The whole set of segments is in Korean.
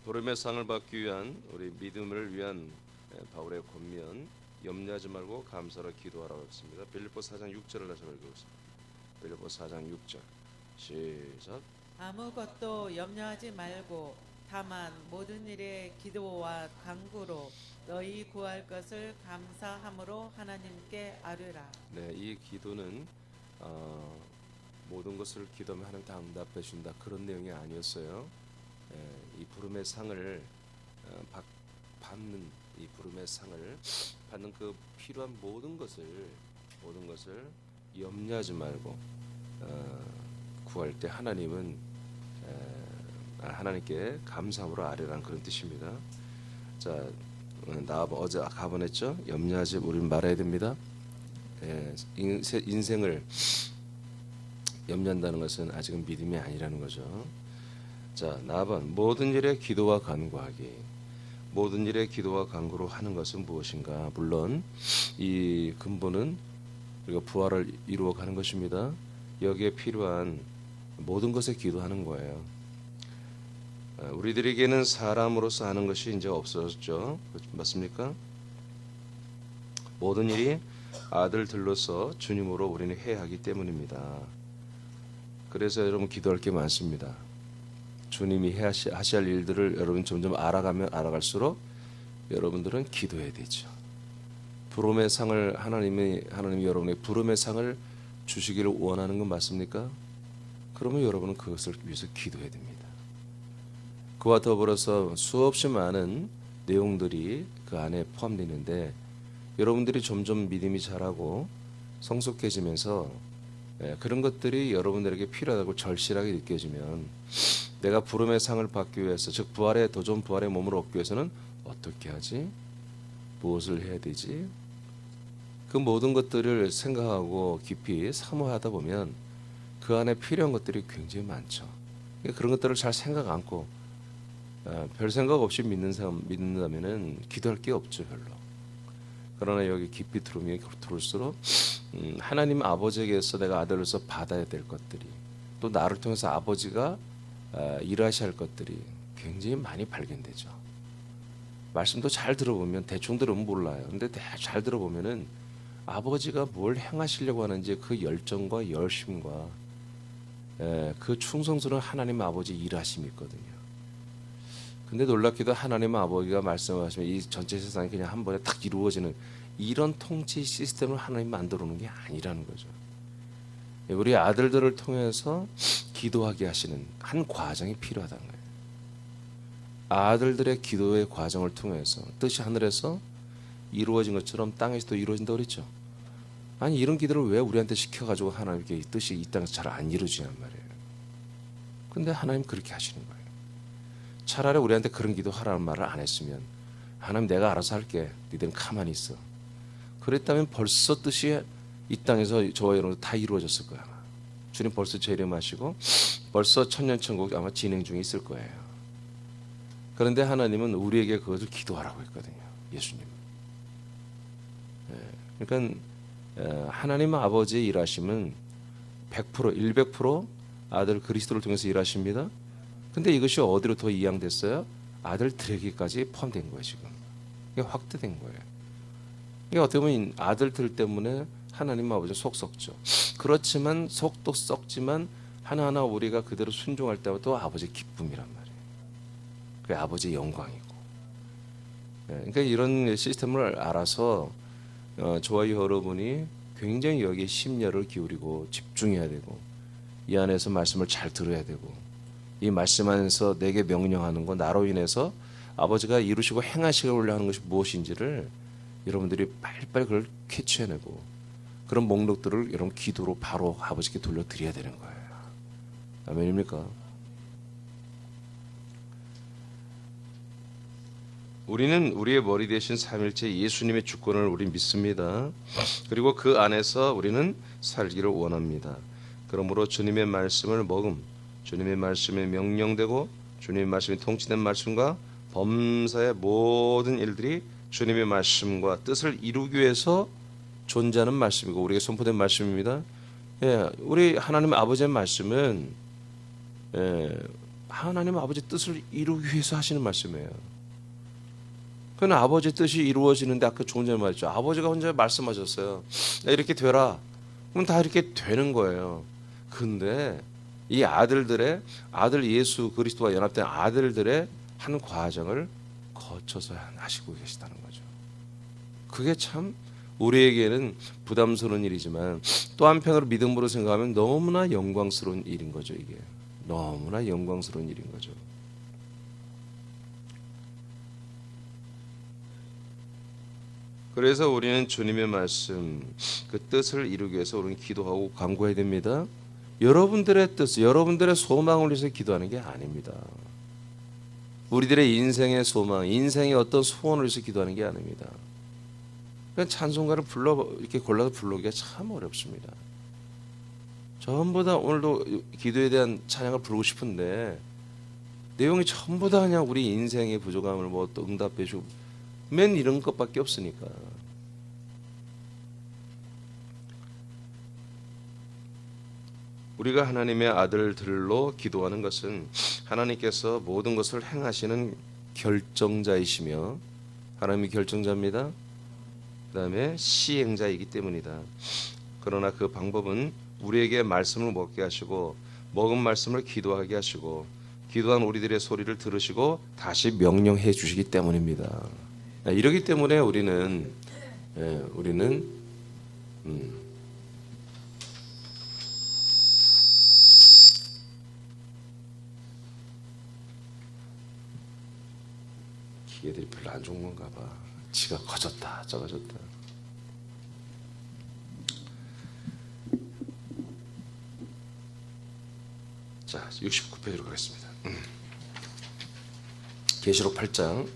부름의 상을 받기 위한 우리 믿음을 위한 바울의 권면, 염려하지 말고 감사로 기도하라고 했습니다. 빌립보 4장 6절을 다시 읽겠습니다. 빌립보 4장 6절 시작. 아무것도 염려하지 말고 다만 모든 일에 기도와 간구로 너희 구할 것을 감사함으로 하나님께 아뢰라. 네, 이 기도는 모든 것을 기도하면 하나님 다 응답해 준다 그런 내용이 아니었어요. 이 부름의 상을 받는 이 부름의 상을 받는 그 필요한 모든 것을 염려하지 말고 구할 때 하나님께 감사함으로 아뢰라는 그런 뜻입니다. 자, 어제 가번했죠. 염려하지 우리는 말아야 됩니다. 인생을 염려한다는 것은 아직은 믿음이 아니라는 거죠. 자, 나번 모든 일에 기도와 간구하기. 모든 일에 기도와 간구로 하는 것은 무엇인가? 물론 이 근본은 우리가 부활을 이루어 가는 것입니다. 여기에 필요한 모든 것에 기도하는 거예요. 우리들에게는 사람으로서 하는 것이 이제 없어졌죠. 맞습니까? 모든 일이 아들들로서 주님으로 우리는 해야 하기 때문입니다. 그래서 여러분 기도할 게 많습니다. 주님이 하셔야 할 일들을 여러분 점점 알아가면 알아갈수록 여러분들은 기도해야 되죠. 부름의 상을 하나님이 여러분의 부름의 상을 주시기를 원하는 건 맞습니까? 그러면 여러분은 그것을 위해서 기도해야 됩니다. 그와 더불어서 수없이 많은 내용들이 그 안에 포함되어 있는데 여러분들이 점점 믿음이 자라고 성숙해지면서 그런 것들이 여러분들에게 필요하다고 절실하게 느껴지면 내가 부름의 상을 받기 위해서, 즉 도전 부활의 몸을 얻기 위해서는 어떻게 하지? 무엇을 해야 되지? 그 모든 것들을 생각하고 깊이 사모하다 보면 그 안에 필요한 것들이 굉장히 많죠. 그런 것들을 잘 생각 않고 별 생각 없이 믿는다면은 기도할 게 없죠, 별로. 그러나 여기 깊이 들어올수록 하나님 아버지에게서 내가 아들로서 받아야 될 것들이, 또 나를 통해서 아버지가 일하셔야 할 것들이 굉장히 많이 발견되죠. 말씀도 잘 들어보면, 대충 들으면 몰라요. 근데 잘 들어보면은 아버지가 뭘 행하시려고 하는지 그 열정과 열심과 그 충성스러운 하나님 아버지 일하심이 있거든요. 근데 놀랍게도 하나님 아버지가 말씀하시면 이 전체 세상이 그냥 한 번에 딱 이루어지는 이런 통치 시스템을 하나님 만들어 놓은 게 아니라는 거죠. 우리 아들들을 통해서 기도하게 하시는 한 과정이 필요하다는 거예요. 아들들의 기도의 과정을 통해서 뜻이 하늘에서 이루어진 것처럼 땅에서도 이루어진다고 그랬죠. 아니 이런 기도를 왜 우리한테 시켜가지고 하나님께 이 뜻이 이 땅에서 잘 안 이루어지냔 말이에요. 근데 하나님 그렇게 하시는 거예요. 차라리 우리한테 그런 기도 하라는 말을 안 했으면 하나님 내가 알아서 할게, 니들은 가만히 있어, 그랬다면 벌써 뜻이 이 땅에서 저와 여러분 다 이루어졌을 거야. 주님 벌써 재림하시고 벌써 천년천국 아마 진행 중에 있을 거예요. 그런데 하나님은 우리에게 그것을 기도하라고 했거든요. 예수님. 그러니까 하나님 아버지의 일하심은 100%, 100% 아들 그리스도를 통해서 일하십니다. 근데 이것이 어디로 더 이양됐어요? 아들들에게까지 포함된 거예요. 지금 이게 확대된 거예요. 이게 어떻게 보면 아들들 때문에 하나님 아버지 속 썩죠. 그렇지만 속도 썩지만 하나하나 우리가 그대로 순종할 때마다 또 아버지의 기쁨이란 말이에요. 그게 아버지의 영광이고. 그러니까 이런 시스템을 알아서 저와 여러분이 굉장히 여기에 심려를 기울이고 집중해야 되고 이 안에서 말씀을 잘 들어야 되고 이 말씀 안에서 내게 명령하는 거, 나로 인해서 아버지가 이루시고 행하시려고 하는 것이 무엇인지를 여러분들이 빨리빨리 그걸 캐치해내고 그런 목록들을 여러분 기도로 바로 아버지께 돌려드려야 되는 거예요. 아멘입니까? 우리는 우리의 머리 대신 삼일체 예수님의 주권을 우리 믿습니다. 그리고 그 안에서 우리는 살기를 원합니다. 그러므로 주님의 말씀을 주님의 말씀이 명령되고 주님의 말씀이 통치된 말씀과 범사의 모든 일들이 주님의 말씀과 뜻을 이루기 위해서 존재하는 말씀이고 우리에게 선포된 말씀입니다. 우리 하나님 아버지의 말씀은 하나님 아버지 뜻을 이루기 위해서 하시는 말씀이에요. 그는 아버지 뜻이 이루어지는데 아까 조금 전에 말했죠. 아버지가 혼자 말씀하셨어요. 이렇게 되라. 그럼 다 이렇게 되는 거예요. 근데 이 아들 예수 그리스도와 연합된 아들들의 한 과정을 거쳐서 하시고 계시다는 거죠. 그게 참 우리에게는 부담스러운 일이지만 또 한편으로 믿음으로 생각하면 너무나 영광스러운 일인 거죠. 이게 너무나 영광스러운 일인 거죠. 그래서 우리는 주님의 말씀 그 뜻을 이루기 위해서 우리는 기도하고 간구해야 됩니다. 여러분들의 뜻, 여러분들의 소망을 위해서 기도하는 게 아닙니다. 우리들의 인생의 소망, 인생의 어떤 소원을 위해서 기도하는 게 아닙니다. 그냥 찬송가를 이렇게 골라서 부르기가 참 어렵습니다. 전부 다 오늘도 기도에 대한 찬양을 부르고 싶은데 내용이 전부 다 그냥 우리 인생의 부족함을 뭐 또 응답해주고 맨 이런 것밖에 없으니까. 우리가 하나님의 아들들로 기도하는 것은 하나님께서 모든 것을 행하시는 결정자이시며 하나님이 결정자입니다. 그 다음에 시행자이기 때문이다. 그러나 그 방법은 우리에게 말씀을 먹게 하시고 먹은 말씀을 기도하게 하시고 기도한 우리들의 소리를 들으시고 다시 명령해 주시기 때문입니다. 이러기 때문에 우리는 기계들이 별로 안 좋은 건가 봐. 지가 커졌다 작아졌다. 자, 69페이지로 가겠습니다. 계시록 8장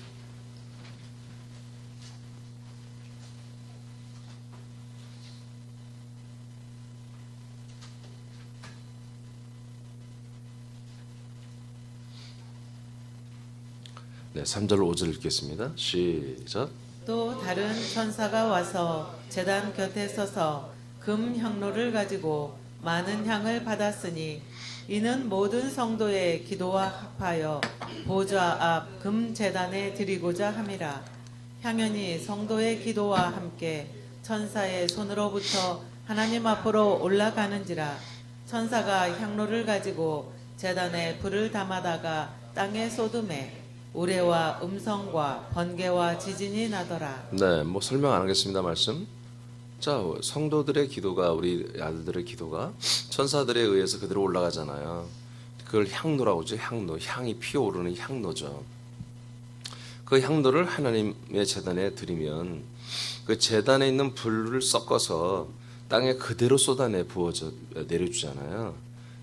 네, 3절 5절 읽겠습니다. 시작. 또 다른 천사가 와서 제단 곁에 서서 금 향로를 가지고 많은 향을 받았으니 이는 모든 성도의 기도와 합하여 보좌 앞 금 제단에 드리고자 함이라. 향연이 성도의 기도와 함께 천사의 손으로부터 하나님 앞으로 올라가는지라. 천사가 향로를 가지고 제단에 불을 담아다가 땅에 쏟음에 우레와 음성과 번개와 지진이 나더라. 네, 뭐 설명 안 하겠습니다. 말씀. 자, 성도들의 기도가 우리 아들들의 기도가 천사들에 의해서 그대로 올라가잖아요. 그걸 향로라고 하죠. 향로, 향이 피어오르는 향로죠. 그 향로를 하나님의 제단에 드리면 그 제단에 있는 불을 섞어서 땅에 그대로 쏟아내 부어져 내려주잖아요.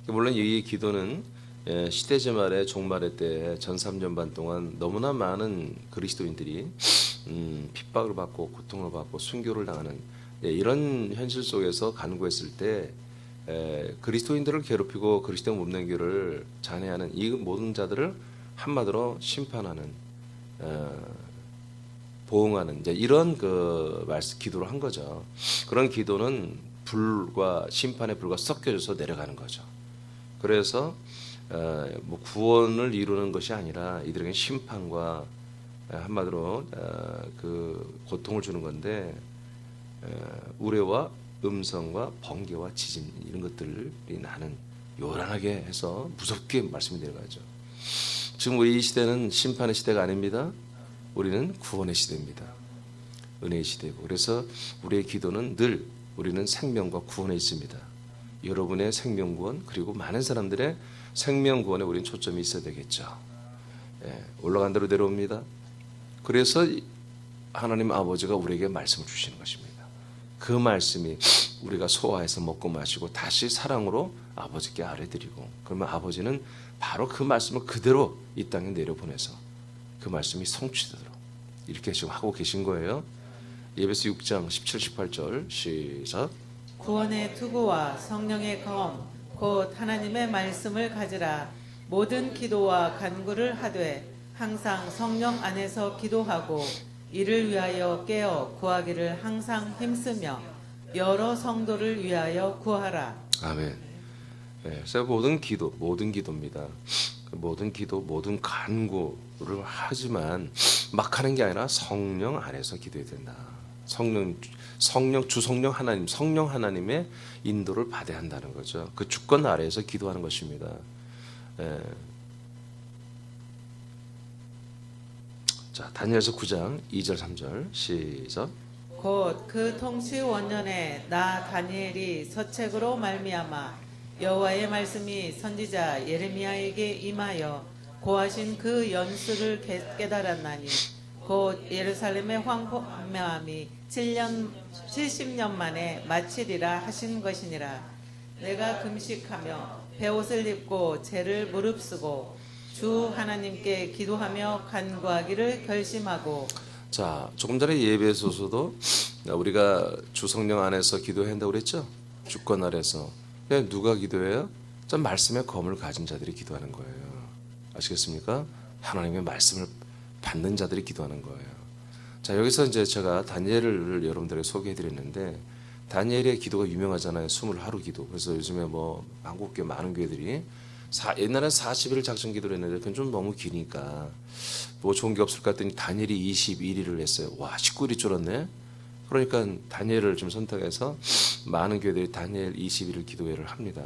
물론 이 기도는 시대제 말에 종말의 때 전 3년 반 동안 너무나 많은 그리스도인들이 핍박을 받고 고통을 받고 순교를 당하는 이런 현실 속에서 간구했을 때 그리스도인들을 괴롭히고 그리스도 문맹교를 잔해하는 이 모든 자들을 한마디로 심판하는 보응하는 이제 이런 그 말씀 기도를 한 거죠. 그런 기도는 불과 심판의 불과 섞여져서 내려가는 거죠. 그래서 뭐 구원을 이루는 것이 아니라 이들에게 심판과 한마디로 그 고통을 주는 건데 우레와 음성과 번개와 지진 이런 것들이 나는 요란하게 해서 무섭게 말씀이 내려가죠. 지금 우리 이 시대는 심판의 시대가 아닙니다. 우리는 구원의 시대입니다. 은혜의 시대고 그래서 우리의 기도는 늘 우리는 생명과 구원에 있습니다. 여러분의 생명 구원 그리고 많은 사람들의 생명 구원에 우리는 초점이 있어야 되겠죠. 올라간 대로 내려옵니다. 그래서 하나님 아버지가 우리에게 말씀을 주시는 것입니다. 그 말씀이 우리가 소화해서 먹고 마시고 다시 사랑으로 아버지께 아뢰드리고 그러면 아버지는 바로 그 말씀을 그대로 이 땅에 내려보내서 그 말씀이 성취되도록 이렇게 지금 하고 계신 거예요. 예배서 6장 17, 18절 시작. 구원의 투구와 성령의 검 곧 하나님의 말씀을 가지라. 모든 기도와 간구를 하되 항상 성령 안에서 기도하고 이를 위하여 깨어 구하기를 항상 힘쓰며 여러 성도를 위하여 구하라. 아멘. 그래서 모든 기도입니다. 모든 기도, 모든 간구를 하지만 막 하는 게 아니라 성령 안에서 기도해야 된다. 주성령 하나님, 성령 하나님의 인도를 받아야 한다는 거죠. 그 주권 아래에서 기도하는 것입니다. 예. 자, 다니엘서 9장 2절 3절 시작. 곧 그 통치 원년에 나 다니엘이 서책으로 말미암아 여호와의 말씀이 선지자 예레미야에게 임하여 고하신 그 연수를 깨달았나니 곧 예루살렘의 황폐함이 70년 만에 마치리라 하신 것이니라. 내가 금식하며 베옷을 입고 죄를 무릅쓰고 주 하나님께 기도하며 간구하기를 결심하고. 자, 조금 전에 예배에서도 우리가 주 성령 안에서 기도해야 한다고 그랬죠? 주권 아래서. 근데 누가 기도해요? 전 말씀의 검을 가진 자들이 기도하는 거예요. 아시겠습니까? 하나님의 말씀을 받는 자들이 기도하는 거예요. 자, 여기서 이제 제가 다니엘을 여러분들에게 소개해 드렸는데, 다니엘의 기도가 유명하잖아요. 20하루 기도. 그래서 요즘에 뭐 한국교회 많은 교회들이 옛날엔 40일 작전 기도를 했는데 그건 좀 너무 기니까 뭐 좋은 게 없을까 했더니 다니엘이 21일을 했어요. 와, 19일이 줄었네. 그러니까 다니엘을 좀 선택해서 많은 교회들이 다니엘 21일 기도회를 합니다.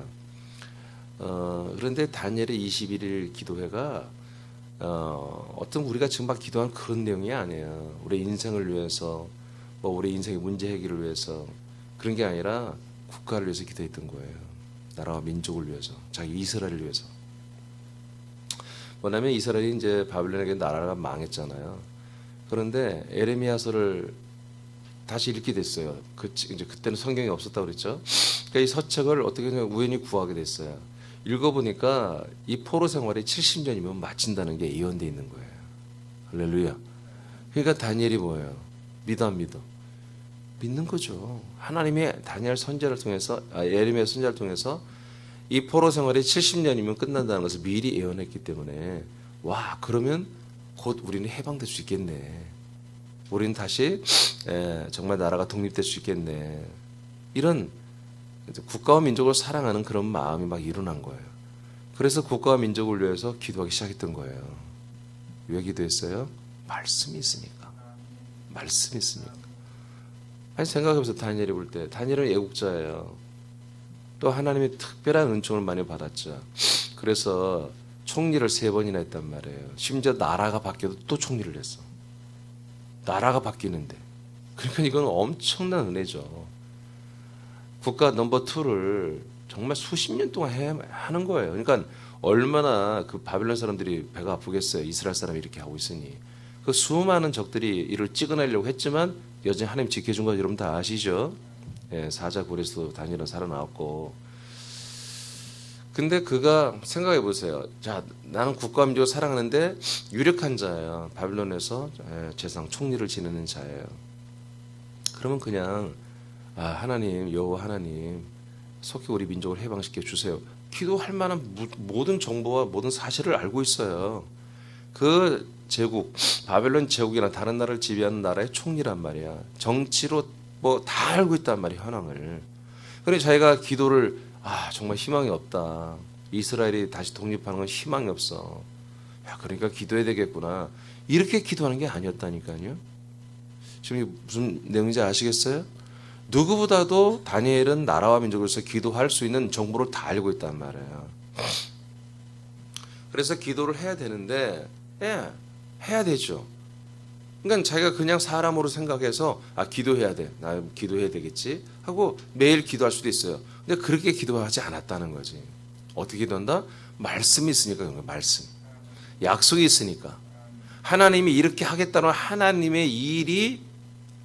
그런데 다니엘의 21일 기도회가 어떤 우리가 지금 막 기도하는 그런 내용이 아니에요. 우리 인생을 위해서, 뭐 우리 인생의 문제 해결을 위해서 그런 게 아니라 국가를 위해서 기도했던 거예요. 나라와 민족을 위해서, 자기 이스라엘을 위해서. 뭐냐면 이스라엘이 이제 바빌론에게 나라가 망했잖아요. 그런데 에레미야서를 다시 읽게 됐어요. 이제 그때는 성경이 없었다고 그랬죠. 그러니까 이 서책을 어떻게 우연히 구하게 됐어요. 읽어보니까 이 포로 생활이 70년이면 마친다는 게 예언되어 있는 거예요. 할렐루야. 그러니까 다니엘이 뭐예요? 믿어 안 믿어? 믿는 거죠. 하나님이 다니엘 선지자를 통해서, 예레미야 선지자를 통해서 이 포로 생활이 70년이면 끝난다는 것을 미리 예언했기 때문에, 와, 그러면 곧 우리는 해방될 수 있겠네. 우리는 다시 정말 나라가 독립될 수 있겠네. 이런 국가와 민족을 사랑하는 그런 마음이 막 일어난 거예요. 그래서 국가와 민족을 위해서 기도하기 시작했던 거예요. 왜 기도했어요? 말씀이 있으니까. 말씀이 있으니까. 아니, 생각해보세요. 다니엘이 볼 때. 다니엘은 애국자예요. 또 하나님의 특별한 은총을 많이 받았죠. 그래서 총리를 3번이나 했단 말이에요. 심지어 나라가 바뀌어도 또 총리를 했어. 나라가 바뀌는데. 그러니까 이건 엄청난 은혜죠. 국가 넘버 2를 정말 수십 년 동안 하는 거예요. 그러니까 얼마나 그 바빌론 사람들이 배가 아프겠어요. 이스라엘 사람이 이렇게 하고 있으니. 그 수많은 적들이 이를 찍어내려고 했지만 여전히 하나님 지켜준 거 여러분 다 아시죠? 사자 굴에서도 다니엘은 살아나왔고. 근데 그가 생각해 보세요. 자, 나는 국가와 민족을 사랑하는데 유력한 자예요. 바빌론에서 재상 총리를 지내는 자예요. 그러면 그냥 하나님, 여호와 하나님, 속히 우리 민족을 해방시켜 주세요. 기도할 만한 모든 정보와 모든 사실을 알고 있어요. 그 제국, 바벨론 제국이나 다른 나라를 지배하는 나라의 총리란 말이야. 정치로 뭐 다 알고 있단 말이야, 현황을. 그래 자기가 기도를 정말 희망이 없다. 이스라엘이 다시 독립하는 건 희망이 없어. 야, 그러니까 기도해야 되겠구나. 이렇게 기도하는 게 아니었다니까요. 지금 이게 무슨 내용인지 아시겠어요? 누구보다도 다니엘은 나라와 민족으로서 기도할 수 있는 정보를 다 알고 있단 말이에요. 그래서 기도를 해야 되는데, 해야 되죠. 그러니까 자기가 그냥 사람으로 생각해서 기도해야 돼. 나 기도해야 되겠지 하고 매일 기도할 수도 있어요. 근데 그렇게 기도하지 않았다는 거지. 어떻게 기도한다? 말씀이 있으니까 그런 거야. 말씀. 약속이 있으니까. 하나님이 이렇게 하겠다는 하나님의 일이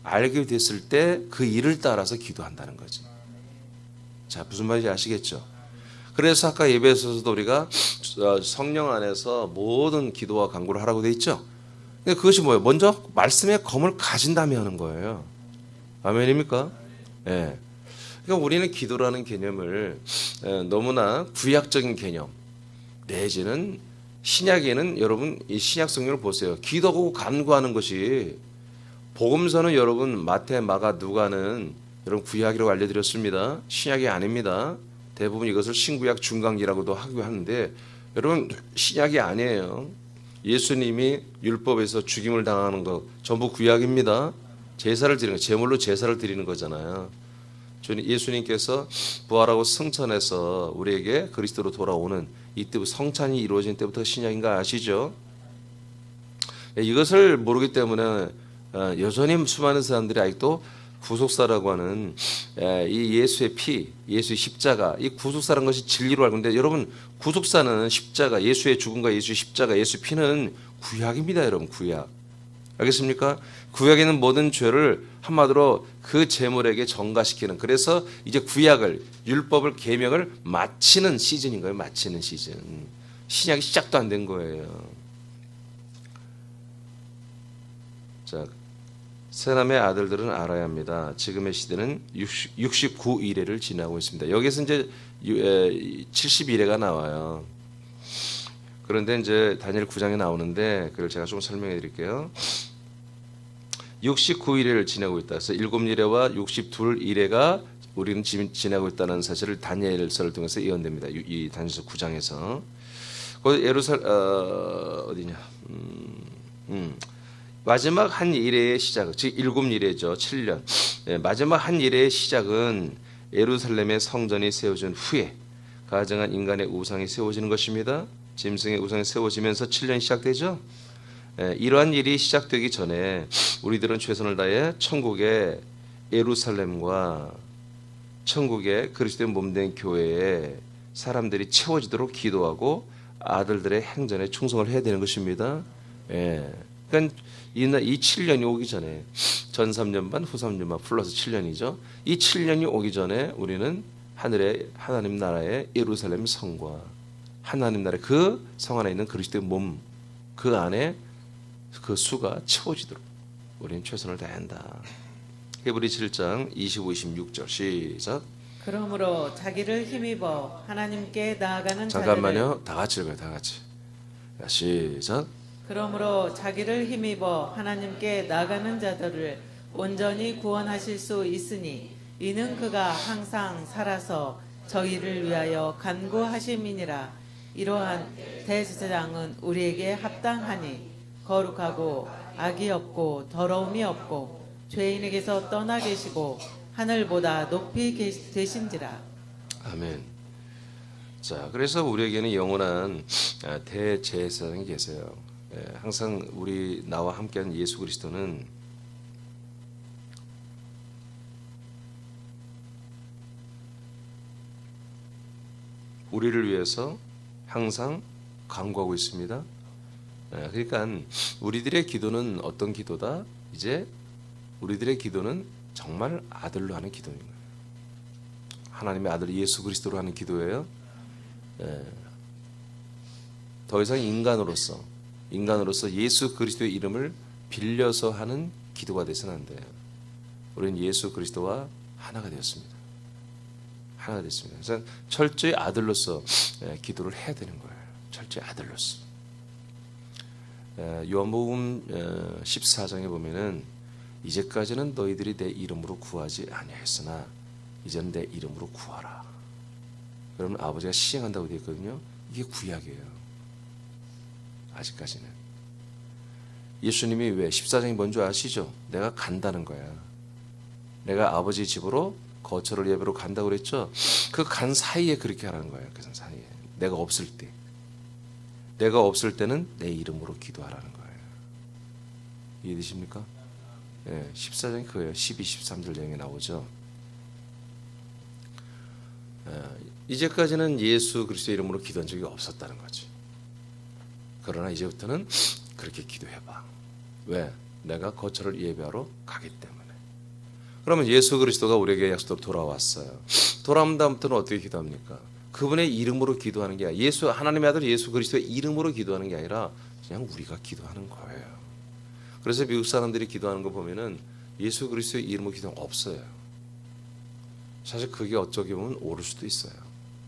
알게 됐을 때 그 일을 따라서 기도한다는 거지. 자, 무슨 말인지 아시겠죠? 그래서 아까 예배에서도 우리가 성령 안에서 모든 기도와 간구를 하라고 돼 있죠. 근데 그것이 뭐예요? 먼저 말씀의 검을 가진 다음에 하는 거예요. 아멘입니까? 예. 그러니까 우리는 기도라는 개념을 너무나 구약적인 개념 내지는 신약에는 여러분 이 신약 성경을 보세요. 기도하고 간구하는 것이 복음서는 여러분 마태, 마가, 누가는 여러분 구약이라고 알려드렸습니다. 신약이 아닙니다. 대부분 이것을 신구약 중간기라고도 하기도 하는데 여러분 신약이 아니에요. 예수님이 율법에서 죽임을 당하는 거 전부 구약입니다. 제사를 드리는 거, 제물로 제사를 드리는 거잖아요. 예수님께서 부활하고 승천해서 우리에게 그리스도로 돌아오는 이때부터 성찬이 이루어진 때부터 신약인 거 아시죠? 이것을 모르기 때문에 여전히 수많은 사람들이 아직도 구속사라고 하는 이 예수의 피, 예수의 십자가, 이 구속사라는 것이 진리로 알고 있는데 여러분 구속사는 십자가, 예수의 죽음과 예수의 십자가, 예수의 피는 구약입니다. 여러분 구약. 알겠습니까? 구약에 있는 모든 죄를 한마디로 그 제물에게 전가시키는, 그래서 이제 구약을, 율법을, 계명을 마치는 시즌인 거예요. 마치는 시즌. 신약이 시작도 안 된 거예요. 자, 세남의 아들들은 알아야 합니다. 지금의 시대는 69일회를 지나고 있습니다. 여기서 이제 71회가 나와요. 그런데 이제 다니엘 9장에 나오는데 그걸 제가 좀 설명해 드릴게요. 69일회를 지나고 있다. 그래서 7일회와 62일회가 우리는 지금 지나고 있다는 사실을 다니엘서를 통해서 예언됩니다. 이 다니엘서 9장에서. 거기 어디냐? 마지막 한 일회의 시작, 즉 7일회죠. 7년. 마지막 한 일회의 시작은 예루살렘의 성전이 세워진 후에 가증한 인간의 우상이 세워지는 것입니다. 짐승의 우상이 세워지면서 7년이 시작되죠. 이러한 일이 시작되기 전에 우리들은 최선을 다해 천국의 예루살렘과 천국의 그리스도의 몸된 교회에 사람들이 채워지도록 기도하고 아들들의 행전에 충성을 해야 되는 것입니다. 그러니까 이 7년이 오기 전에 전 3년 반, 후 3년 반 플러스 7년이죠. 이 7년이 오기 전에 우리는 하늘의 하나님 나라의 예루살렘 성과 하나님 나라의 그 성 안에 있는 그리스도의 몸, 그 안에 그 수가 채워지도록 우리는 최선을 다한다. 히브리 7장 25, 26절 시작. 그러므로 자기를 힘입어 하나님께 나아가는 잠깐만요. 다 같이 읽어요. 다 같이. 자, 시작. 그러므로 자기를 힘입어 하나님께 나아가는 자들을 온전히 구원하실 수 있으니 이는 그가 항상 살아서 저희를 위하여 간구하심이니라. 이러한 대제사장은 우리에게 합당하니 거룩하고 악이 없고 더러움이 없고 죄인에게서 떠나 계시고 하늘보다 높이 되신지라. 아멘. 자, 그래서 우리에게는 영원한 대제사장이 계세요. 항상 나와 함께하는 예수 그리스도는 우리를 위해서 항상 간구하고 있습니다. 그러니까 우리들의 기도는 어떤 기도다? 이제 우리들의 기도는 정말 아들로 하는 기도인 거예요. 하나님의 아들 예수 그리스도로 하는 기도예요. 더 이상 인간으로서 예수 그리스도의 이름을 빌려서 하는 기도가 되서는 안 돼요. 우리는 예수 그리스도와 하나가 되었습니다. 하나가 됐습니다. 그래서 철저히 아들로서 기도를 해야 되는 거예요. 철저히 아들로서. 요한복음 14장에 보면은 이제까지는 너희들이 내 이름으로 구하지 아니하였으나 이제는 내 이름으로 구하라. 그러면 아버지가 시행한다고 되어 있거든요. 이게 구약이에요. 아직까지는. 예수님이 왜 14장이 뭔지 아시죠? 내가 간다는 거야. 내가 아버지 집으로 거처를 예배로 간다고 그랬죠? 그 간 사이에 그렇게 하라는 거예요. 그 사이에. 내가 없을 때. 내가 없을 때는 내 이름으로 기도하라는 거예요. 이해되십니까? 14장이 그거예요. 12, 13절 내용에 나오죠. 이제까지는 예수 그리스도의 이름으로 기도한 적이 없었다는 거지. 그러나 이제부터는 그렇게 기도해봐. 왜? 내가 거처를 예배하러 가기 때문에. 그러면 예수 그리스도가 우리에게 약속으로 돌아왔어요. 돌아온 다음부터는 어떻게 기도합니까? 그분의 이름으로 기도하는 게 아니라 하나님의 아들 예수 그리스도의 이름으로 기도하는 게 아니라 그냥 우리가 기도하는 거예요. 그래서 미국 사람들이 기도하는 거 보면은 예수 그리스도의 이름으로 기도는 없어요. 사실 그게 어쩌게 보면 옳을 수도 있어요.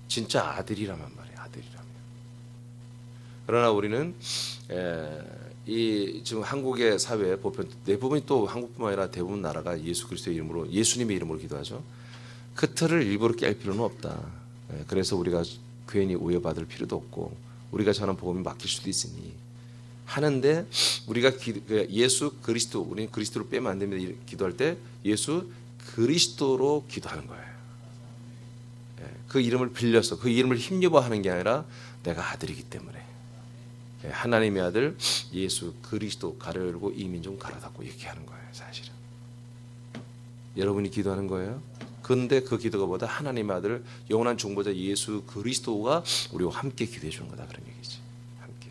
진짜 아들이라면 말이에요. 아들이라면. 그러나 우리는 이 지금 한국의 사회 보편 대부분이 또 한국뿐만 아니라 대부분 나라가 예수 그리스도의 이름으로 예수님의 이름으로 기도하죠. 그 틀을 일부러 깰 필요는 없다. 그래서 우리가 괜히 오해받을 필요도 없고 우리가 전한 복음이 막힐 수도 있으니 하는데 우리가 예수 그리스도, 우리는 그리스도를 빼면 안 됩니다. 기도할 때 예수 그리스도로 기도하는 거예요. 그 이름을 빌려서 그 이름을 힘입어 하는 게 아니라 내가 아들이기 때문에 하나님의 아들 예수 그리스도 가려 열고 이 민족 가라 닫고 이렇게 하는 거예요. 사실은 여러분이 기도하는 거예요. 그런데 그 기도가 보다 하나님의 아들 영원한 중보자 예수 그리스도가 우리와 함께 기도해 주는 거다 그런 얘기지. 함께.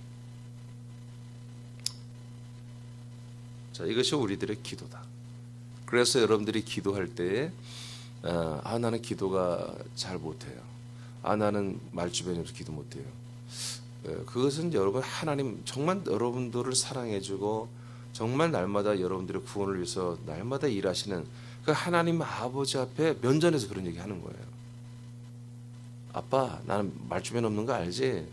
자, 이것이 우리들의 기도다. 그래서 여러분들이 기도할 때에 나는 기도가 잘 못해요. 나는 말주변이 없어서 기도 못해요. 그것은 여러분 하나님 정말 여러분들을 사랑해주고 정말 날마다 여러분들의 구원을 위해서 날마다 일하시는 그 하나님 아버지 앞에 면전에서 그런 얘기 하는 거예요. 아빠 나는 말주변 없는 거 알지?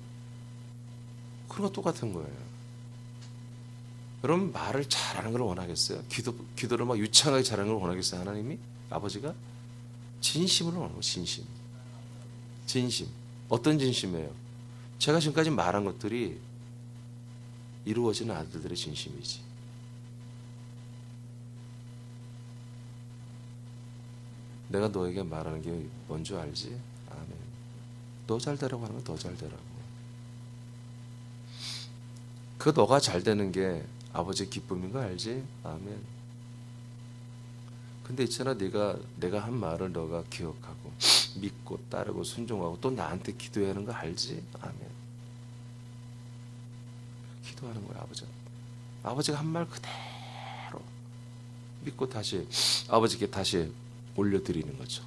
그런 거 똑같은 거예요. 여러분 말을 잘하는 걸 원하겠어요? 기도를 막 유창하게 잘하는 걸 원하겠어요? 하나님이? 아버지가? 진심을 원하는 거예요. 진심. 어떤 진심이에요? 제가 지금까지 말한 것들이 이루어지는 아들들의 진심이지. 내가 너에게 말하는 게 뭔지 알지? 아멘. 너 잘 되라고 하는 건 더 잘 되라고. 그 너가 잘 되는 게 아버지의 기쁨인 거 알지? 아멘. 근데 있잖아, 내가 한 말을 너가 기억하고 믿고 따르고 순종하고 또 나한테 기도해야 하는 거 알지? 아멘. 기도하는 거야, 아버지가 한 말 그대로 믿고 다시 아버지께 다시 올려드리는 거죠.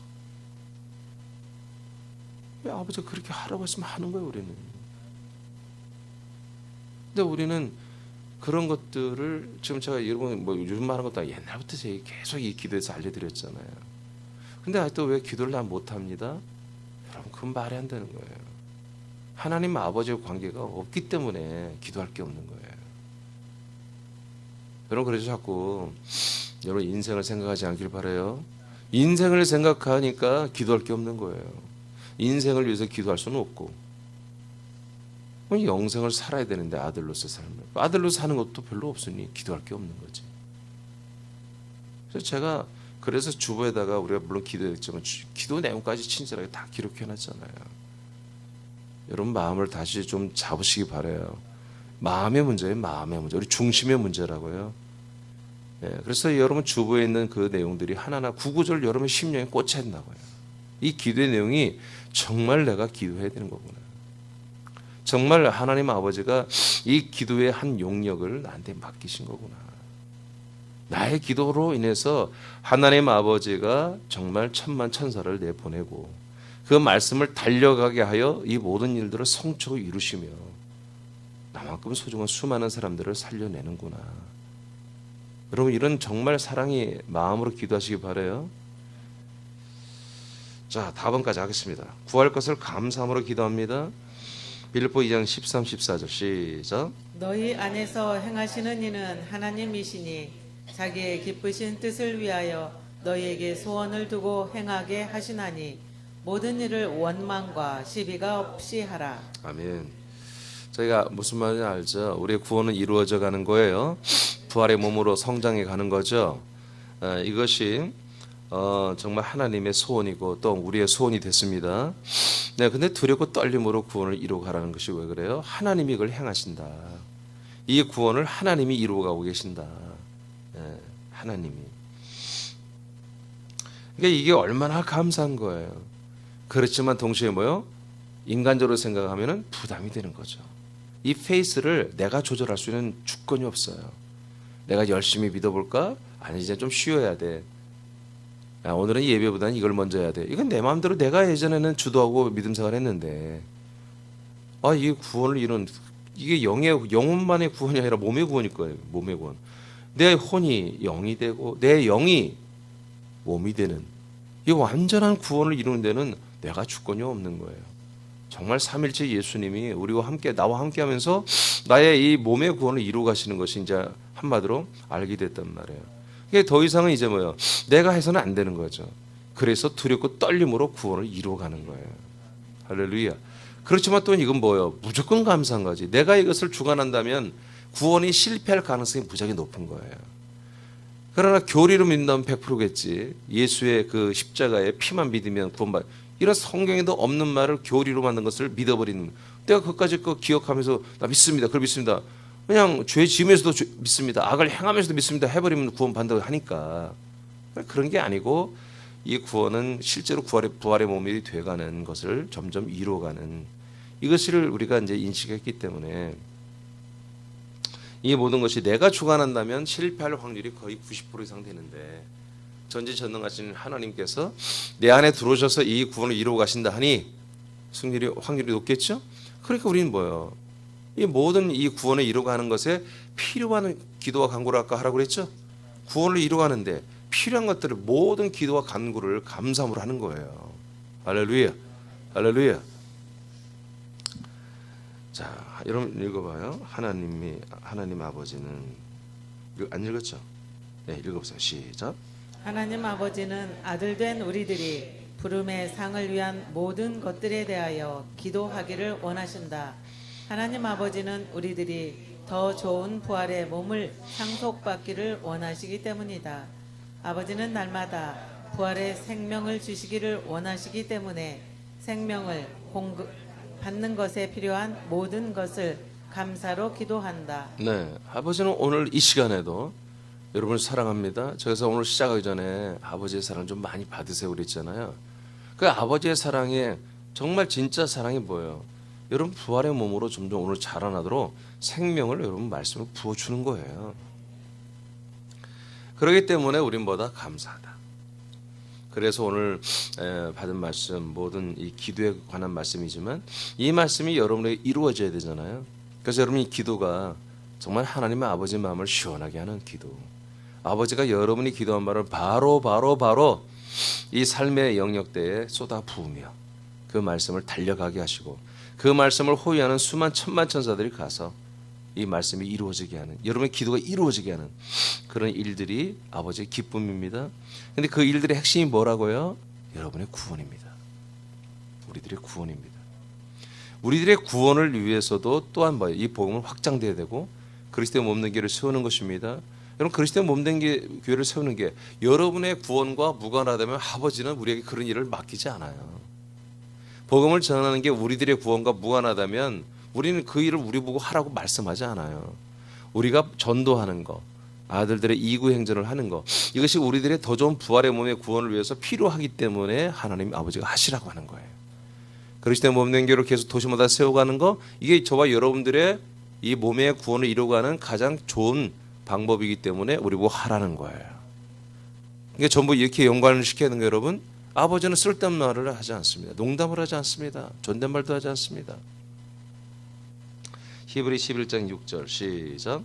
왜 아버지가 그렇게 하라고 했으면 하는 거예요, 우리는. 근데 우리는 그런 것들을 지금 제가 여러분 뭐 요즘 말한 것도 아니고 옛날부터 제가 계속 이 기도에서 알려드렸잖아요. 근데 아직도 왜 기도를 난 못합니다? 여러분 그건 말이 안 되는 거예요. 하나님 아버지의 관계가 없기 때문에 기도할 게 없는 거예요. 여러분 그래서 자꾸 여러분 인생을 생각하지 않길 바라요. 인생을 생각하니까 기도할 게 없는 거예요. 인생을 위해서 기도할 수는 없고 영생을 살아야 되는데 아들로서 삶을 아들로 사는 것도 별로 없으니 기도할 게 없는 거지. 그래서 제가 주보에다가 우리가 물론 기도했지만 기도 내용까지 친절하게 다 기록해놨잖아요. 여러분 마음을 다시 좀 잡으시기 바라요. 마음의 문제예요. 마음의 문제. 우리 중심의 문제라고요. 그래서 여러분 주보에 있는 그 내용들이 하나하나 구구절 여러분의 심령에 꽂혀 있나고요. 이 기도의 내용이 정말 내가 기도해야 되는 거구나. 정말 하나님 아버지가 이 기도의 한 용역을 나한테 맡기신 거구나. 나의 기도로 인해서 하나님 아버지가 정말 천만 천사를 내보내고 그 말씀을 달려가게 하여 이 모든 일들을 성취로 이루시며 나만큼 소중한 수많은 사람들을 살려내는구나. 여러분 이런 정말 사랑이 마음으로 기도하시기 바라요. 자, 다음까지 하겠습니다. 구할 것을 감사함으로 기도합니다. 빌립보 2장 13, 14절 시작. 너희 안에서 행하시는 이는 하나님이시니 자기의 기쁘신 뜻을 위하여 너희에게 소원을 두고 행하게 하시나니 모든 일을 원망과 시비가 없이 하라. 아멘. 저희가 무슨 말인지 알죠? 우리의 구원은 이루어져 가는 거예요. 부활의 몸으로 성장해 가는 거죠. 이것이 정말 하나님의 소원이고 또 우리의 소원이 됐습니다. 네, 근데 두렵고 떨림으로 구원을 이루어가라는 것이 왜 그래요? 하나님이 이걸 행하신다. 이 구원을 하나님이 이루어가고 계신다. 네, 하나님이. 그러니까 이게 얼마나 감사한 거예요. 그렇지만 동시에 뭐요? 인간적으로 생각하면 부담이 되는 거죠. 이 페이스를 내가 조절할 수 있는 주권이 없어요. 내가 열심히 믿어볼까? 아니 이제 좀 쉬어야 돼. 오늘은 예배보다는 이걸 먼저 해야 돼. 이건 내 마음대로 내가 예전에는 주도하고 믿음 생활했는데 이 구원을 이룬 이게 영혼만의 구원이 아니라 몸의 구원일 거예요. 몸의 구원. 내 혼이 영이 되고 내 영이 몸이 되는 이 완전한 구원을 이루는 데는 내가 주권이 없는 거예요. 정말 삼일째 예수님이 우리와 함께 나와 함께 하면서 나의 이 몸의 구원을 이루어 가시는 것이 이제 한마디로 알게 됐단 말이에요. 이게 더 이상은 이제 뭐예요? 내가 해서는 안 되는 거죠. 그래서 두렵고 떨림으로 구원을 이루어 가는 거예요. 할렐루야. 그렇지만 또 이건 뭐예요? 무조건 감사한 거지. 내가 이것을 주관한다면 구원이 실패할 가능성이 무지하게 높은 거예요. 그러나 교리로 믿는다면 100%겠지. 예수의 그 십자가의 피만 믿으면 구원받. 이런 성경에도 없는 말을 교리로 만든 것을 믿어버리는. 내가 그것까지 기억하면서 나 믿습니다. 그걸 믿습니다. 그냥 죄 지으면서도 믿습니다. 악을 행하면서도 믿습니다. 해버리면 구원받는다고 하니까. 그런 게 아니고 이 구원은 실제로 부활의 몸이 돼가는 것을 점점 이루어가는 이것을 우리가 이제 인식했기 때문에 이 모든 것이 내가 주관한다면 실패할 확률이 거의 90% 이상 되는데 전지전능하신 하나님께서 내 안에 들어오셔서 이 구원을 이루어 가신다 하니 승률이 확률이 높겠죠? 그러니까 우리는 뭐예요? 이 모든 이 구원을 이루어가는 것에 필요한 기도와 간구를 아까 하라고 그랬죠? 구원을 이루어가는데 필요한 것들을 모든 기도와 간구를 감사함으로 하는 거예요. 할렐루야, 할렐루야. 자, 여러분 읽어봐요. 하나님 아버지는 안 읽었죠? 네, 읽어보세요. 시작. 하나님 아버지는 아들된 우리들이 부름의 상을 위한 모든 것들에 대하여 기도하기를 원하신다. 하나님 아버지는 우리들이 더 좋은 부활의 몸을 상속받기를 원하시기 때문이다. 아버지는 날마다 부활의 생명을 주시기를 원하시기 때문에 생명을 받는 것에 필요한 모든 것을 감사로 기도한다. 네, 아버지는 오늘 이 시간에도 여러분을 사랑합니다. 그래서 오늘 시작하기 전에 아버지의 사랑 좀 많이 받으세요 그랬잖아요. 그 아버지의 사랑에 정말 진짜 사랑이 뭐예요? 여러분 부활의 몸으로 점점 오늘 자라나도록 생명을 여러분 말씀을 부어주는 거예요. 그렇기 때문에 우린 뭐다? 감사하다. 그래서 오늘 받은 말씀 모든 이 기도에 관한 말씀이지만 이 말씀이 여러분에게 이루어져야 되잖아요. 그래서 여러분 이 기도가 정말 하나님의 아버지 마음을 시원하게 하는 기도. 아버지가 여러분이 기도한 말을 바로 이 삶의 영역대에 쏟아 부으며 그 말씀을 달려가게 하시고 그 말씀을 호위하는 수만 천만 천사들이 가서 이 말씀이 이루어지게 하는 여러분의 기도가 이루어지게 하는 그런 일들이 아버지의 기쁨입니다. 그런데 그 일들의 핵심이 뭐라고요? 여러분의 구원입니다. 우리들의 구원입니다. 우리들의 구원을 위해서도 또한 뭐예요? 이 복음을 확장돼야 되고 그리스도의 몸된 교회를 세우는 것입니다. 여러분 그리스도의 몸된 교회를 세우는 게 여러분의 구원과 무관하다면 아버지는 우리에게 그런 일을 맡기지 않아요. 복음을 전하는 게 우리들의 구원과 무관하다면 우리는 그 일을 우리 보고 하라고 말씀하지 않아요. 우리가 전도하는 거, 아들들의 이구 행전을 하는 거, 이것이 우리들의 더 좋은 부활의 몸의 구원을 위해서 필요하기 때문에 하나님 아버지가 하시라고 하는 거예요. 그리스도의 몸된 교회를 계속 도시마다 세워가는 거, 이게 저와 여러분들의 이 몸의 구원을 이루어가는 가장 좋은 방법이기 때문에 우리 보고 하라는 거예요. 이게 전부 이렇게 연관을 시켜야 하는 거 여러분. 아버지는 쓸데없는 말을 하지 않습니다. 농담을 하지 않습니다. 존댓말도 하지 않습니다. 히브리 11장 6절 시작.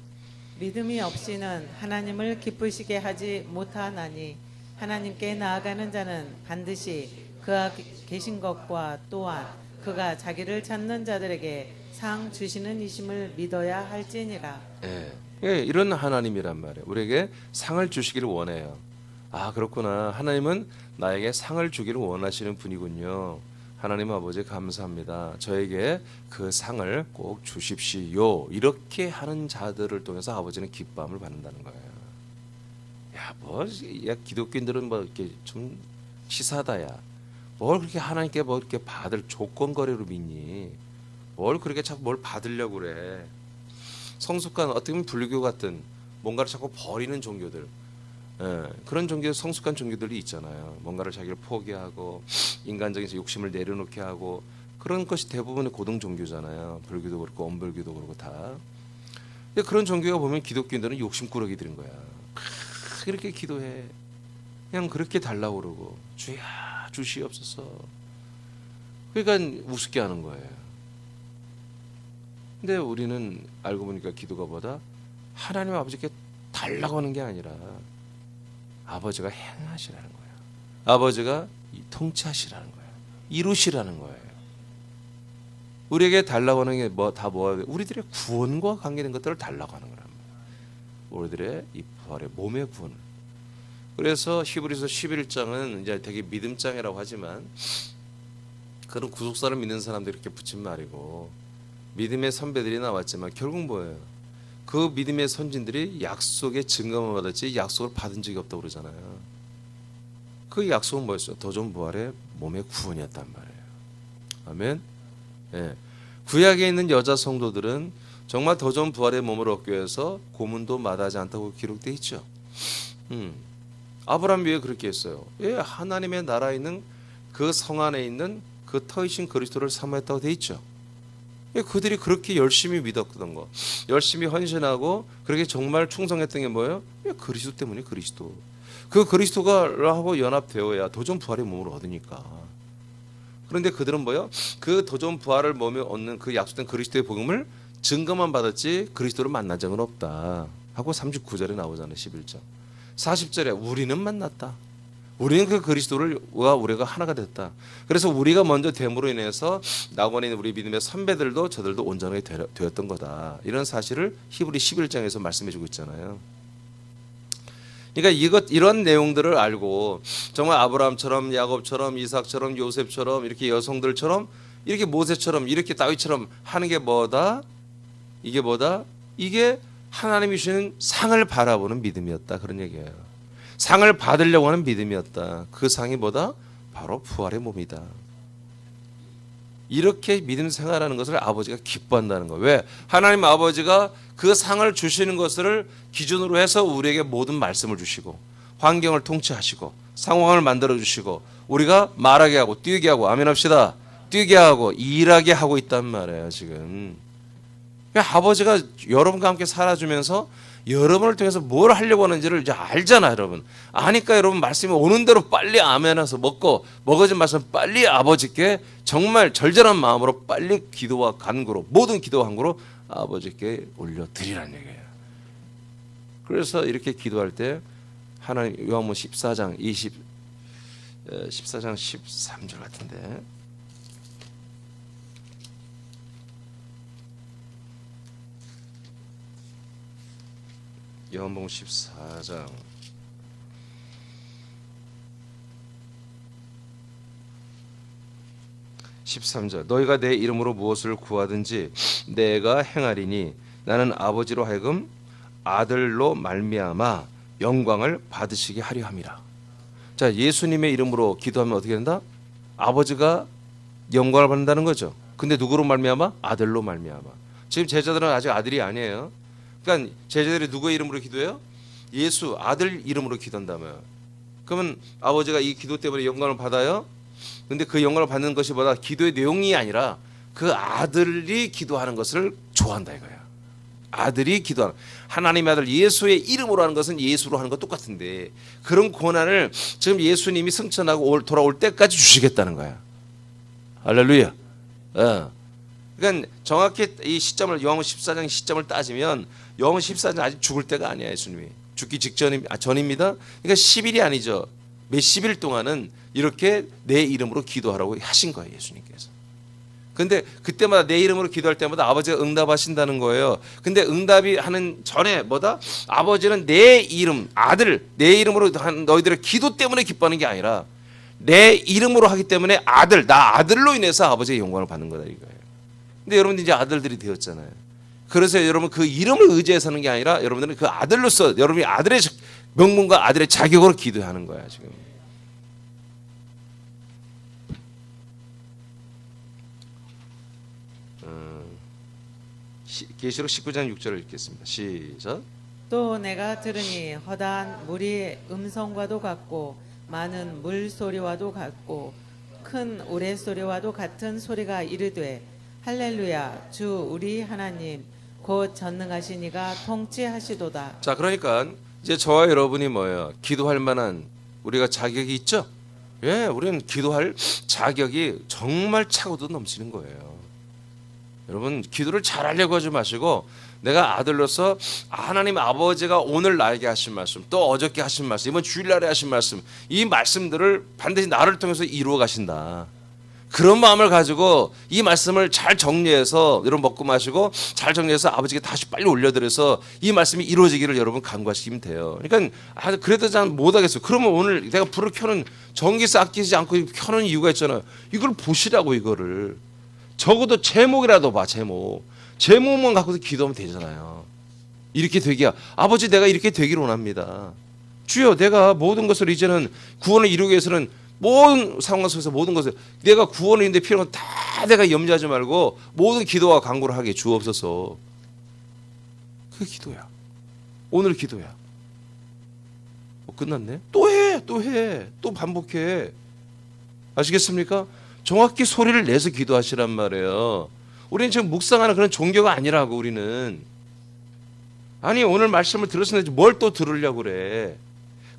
믿음이 없이는 하나님을 기쁘시게 하지 못하나니 하나님께 나아가는 자는 반드시 그가 계신 것과 또한 그가 자기를 찾는 자들에게 상 주시는 이심을 믿어야 할지니라. 예, 이런 하나님이란 말이에요. 우리에게 상을 주시기를 원해요. 아 그렇구나. 하나님은 나에게 상을 주기를 원하시는 분이군요. 하나님 아버지 감사합니다. 저에게 그 상을 꼭 주십시오. 이렇게 하는 자들을 통해서 아버지는 기쁨을 받는다는 거예요. 야, 기독교인들은 뭐 이렇게 좀 치사하다야. 뭘 그렇게 하나님께 뭐 이렇게 받을 조건거리로 믿니? 뭘 그렇게 자꾸 뭘 받으려고 그래? 성숙한 어떻게 보면 불교 같은 뭔가를 자꾸 버리는 종교들. 그런 종교 성숙한 종교들이 있잖아요. 뭔가를 자기를 포기하고 인간적인 욕심을 내려놓게 하고 그런 것이 대부분의 고등 종교잖아요. 불교도 그렇고 원불교도 그렇고 다. 근데 그런 종교가 보면 기독교인들은 욕심꾸러기들인 거야. 그렇게 기도해. 그냥 그렇게 달라고 그러고 주야 주시옵소서. 그러니까 우습게 하는 거예요. 근데 우리는 알고 보니까 기도가 뭐다? 하나님 아버지께 달라고 하는 게 아니라 아버지가 행하시라는 거예요. 아버지가 통치하시라는 거예요. 이루시라는 거예요. 우리에게 달라고 하는 게 다 뭐야? 우리들의 구원과 관계된 것들을 달라고 하는 거란 말이에요. 우리들의 이 부활의 몸의 구원을. 그래서 히브리서 11장은 이제 되게 믿음장이라고 하지만 그런 구속사를 믿는 사람들이 이렇게 붙인 말이고, 믿음의 선배들이 나왔지만 결국 뭐예요? 그 믿음의 선진들이 약속의 증거만 받았지 약속을 받은 적이 없다고 그러잖아요. 그 약속은 뭐였어요? 더 좋은 부활의 몸의 구원이었단 말이에요. 아멘. 예. 구약에 있는 여자 성도들은 정말 더 좋은 부활의 몸을 얻기 위해서 고문도 마다하지 않다고 기록되어 있죠. 아브라함이 왜 그렇게 했어요? 예, 하나님의 나라에 있는 그 성 안에 있는 그 터이신 그리스도를 사모했다고 되어 있죠. 예, 그들이 그렇게 열심히 믿었던 거, 열심히 헌신하고 그렇게 정말 충성했던 게 뭐예요? 예, 그리스도 때문에 그리스도. 그 그리스도가 하고 연합되어야 더 좋은 부활의 몸을 얻으니까. 그런데 그들은 뭐예요? 그 더 좋은 부활을 몸에 얻는 그 약속된 그리스도의 복음을 증거만 받았지 그리스도를 만난 적은 없다 하고 39절에 나오잖아요. 11절 40절에 우리는 만났다. 우리는 그 그리스도와 우리가 하나가 됐다. 그래서 우리가 먼저 됨으로 인해서 나원에 있는 우리 믿음의 선배들도 저들도 온전하게 되었던 거다. 이런 사실을 히브리 11장에서 말씀해주고 있잖아요. 그러니까 이런 내용들을 알고 정말 아브라함처럼 야곱처럼 이삭처럼 요셉처럼 이렇게 여성들처럼 이렇게 모세처럼 이렇게 다윗처럼 하는 게 뭐다? 이게 뭐다? 이게 하나님이 주시는 상을 바라보는 믿음이었다. 그런 얘기예요. 상을 받으려고 하는 믿음이었다. 그 상이 뭐다? 바로 부활의 몸이다. 이렇게 믿음 생활하는 것을 아버지가 기뻐한다는 거예요. 왜? 하나님 아버지가 그 상을 주시는 것을 기준으로 해서 우리에게 모든 말씀을 주시고 환경을 통치하시고 상황을 만들어 주시고 우리가 말하게 하고 뛰게 하고 아멘 합시다. 뛰게 하고 일하게 하고 있단 말이에요. 지금 아버지가 여러분과 함께 살아주면서 여러분을 통해서 뭘 하려고 하는지를 이제 알잖아. 여러분 아니까 여러분 말씀이 오는 대로 빨리 아멘해서 먹어진 말씀 빨리 아버지께 정말 절절한 마음으로 빨리 기도와 간구로 모든 기도와 간구로 아버지께 올려드리라는 얘기예요. 그래서 이렇게 기도할 때 하나님 요한복음 14장 13절 같은데 요한복음 14장 13절 너희가 내 이름으로 무엇을 구하든지 내가 행하리니 나는 아버지로 하여금 아들로 말미암아 영광을 받으시게 하려 함이라. 자, 예수님의 이름으로 기도하면 어떻게 된다? 아버지가 영광을 받는다는 거죠. 근데 누구로 말미암아? 아들로 말미암아. 지금 제자들은 아직 아들이 아니에요. 그러니까 제자들이 누구의 이름으로 기도해요? 예수 아들 이름으로 기도한다며요. 그러면 아버지가 이 기도 때문에 영광을 받아요? 근데 그 영광을 받는 것이 보다 기도의 내용이 아니라 그 아들이 기도하는 것을 좋아한다 이거야. 아들이 기도하는 하나님의 아들 예수의 이름으로 하는 것은 예수로 하는 것 똑같은데 그런 권한을 지금 예수님이 승천하고 돌아올 때까지 주시겠다는 거야. 할렐루야. 그러니까 정확히 이 시점을 요한복음 14장 시점을 따지면 요한복음 14장 아직 죽을 때가 아니야. 예수님이 죽기 전입니다. 그러니까 10일이 아니죠. 몇십일 동안은 이렇게 내 이름으로 기도하라고 하신 거예요. 예수님께서. 근데 그때마다 내 이름으로 기도할 때마다 아버지가 응답하신다는 거예요. 근데 응답이 하는 전에 뭐다? 아버지는 내 이름 아들 내 이름으로 한 너희들의 기도 때문에 기뻐하는 게 아니라 내 이름으로 하기 때문에 나 아들로 인해서 아버지의 영광을 받는 거다 이거예요. 근데 여러분들 이제 아들들이 되었잖아요. 그래서 여러분 그 이름을 의지해서 하는 게 아니라 여러분들은 그 아들로서 여러분이 아들의 명분과 아들의 자격으로 기도하는 거야 지금. 계시록 19장 6절을 읽겠습니다. 시작. 또 내가 들으니 허다한 물이 음성과도 같고 많은 물소리와도 같고 큰 우레소리와도 같은 소리가 이르되 할렐루야 주 우리 하나님 곧 전능하신 이가 통치하시도다. 자, 그러니까 이제 저와 여러분이 뭐예요? 기도할 만한 우리가 자격이 있죠? 예, 우리는 기도할 자격이 정말 차고도 넘치는 거예요. 여러분 기도를 잘하려고 하지 마시고 내가 아들로서 하나님 아버지가 오늘 나에게 하신 말씀 또 어저께 하신 말씀 이번 주일날에 하신 말씀 이 말씀들을 반드시 나를 통해서 이루어 가신다. 그런 마음을 가지고 이 말씀을 잘 정리해서 여러분 먹고 마시고 잘 정리해서 아버지께 다시 빨리 올려드려서 이 말씀이 이루어지기를 여러분 간구하시면 돼요. 그러니까 그래도 잘 못하겠어요. 그러면 오늘 내가 불을 켜는 전기세 아끼지 않고 켜는 이유가 있잖아요. 이걸 보시라고. 이거를 적어도 제목이라도 봐. 제목만 갖고서 기도하면 되잖아요. 이렇게 되기야. 아버지 내가 이렇게 되기를 원합니다. 주여 내가 모든 것을 이제는 구원을 이루기 위해서는 모든 상황 속에서 모든 것을 내가 구원을 있는데 필요한 건 다 내가 염려하지 말고 모든 기도와 간구를 하게 주옵소서. 그게 기도야. 오늘 기도야. 끝났네? 또 해. 또 반복해. 아시겠습니까? 정확히 소리를 내서 기도하시란 말이에요. 우리는 지금 묵상하는 그런 종교가 아니라고. 우리는 아니 오늘 말씀을 들었으면 뭘 또 들으려고 그래.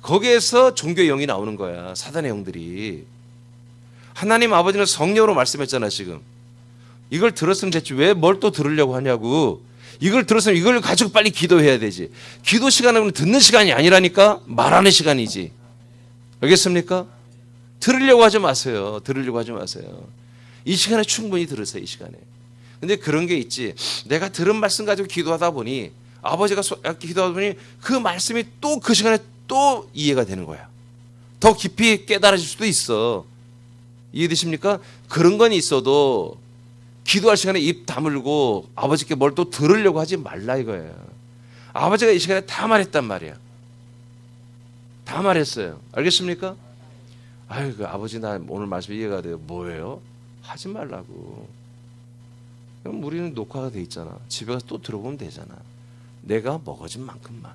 거기에서 종교의 영이 나오는 거야. 사단의 영들이. 하나님 아버지는 성령으로 말씀했잖아. 지금 이걸 들었으면 됐지 왜 뭘 또 들으려고 하냐고. 이걸 들었으면 이걸 가지고 빨리 기도해야 되지. 기도 시간은 듣는 시간이 아니라니까. 말하는 시간이지. 알겠습니까? 들으려고 하지 마세요. 이 시간에 충분히 들으세요. 이 시간에. 근데 그런 게 있지. 내가 들은 말씀 가지고 기도하다 보니 아버지가 기도하다 보니 그 말씀이 또 그 시간에 또 이해가 되는 거야. 더 깊이 깨달아질 수도 있어. 이해되십니까? 그런 건 있어도 기도할 시간에 입 다물고 아버지께 뭘 또 들으려고 하지 말라 이거예요. 아버지가 이 시간에 다 말했단 말이야. 다 말했어요. 알겠습니까? 아유, 그 아버지 나 오늘 말씀 이해가 돼요. 뭐예요? 하지 말라고. 그럼 우리는 녹화가 돼 있잖아. 집에 가서 또 들어보면 되잖아. 내가 먹어진 만큼만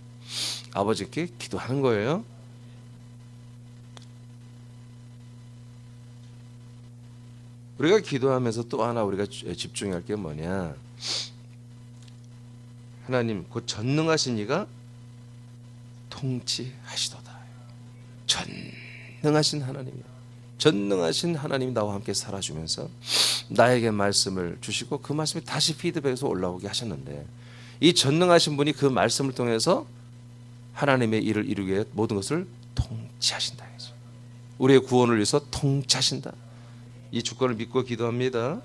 아버지께 기도하는 거예요. 우리가 기도하면서 또 하나 우리가 집중해야 할 게 뭐냐. 하나님 곧 전능하신 이가 통치하시도다. 전능하신 하나님이야. 전능하신 하나님이 나와 함께 살아주면서 나에게 말씀을 주시고 그 말씀이 다시 피드백에서 올라오게 하셨는데 이 전능하신 분이 그 말씀을 통해서 하나님의 일을 이루기 위해 모든 것을 통치하신다. 우리의 구원을 위해서 통치하신다. 이 주권을 믿고 기도합니다.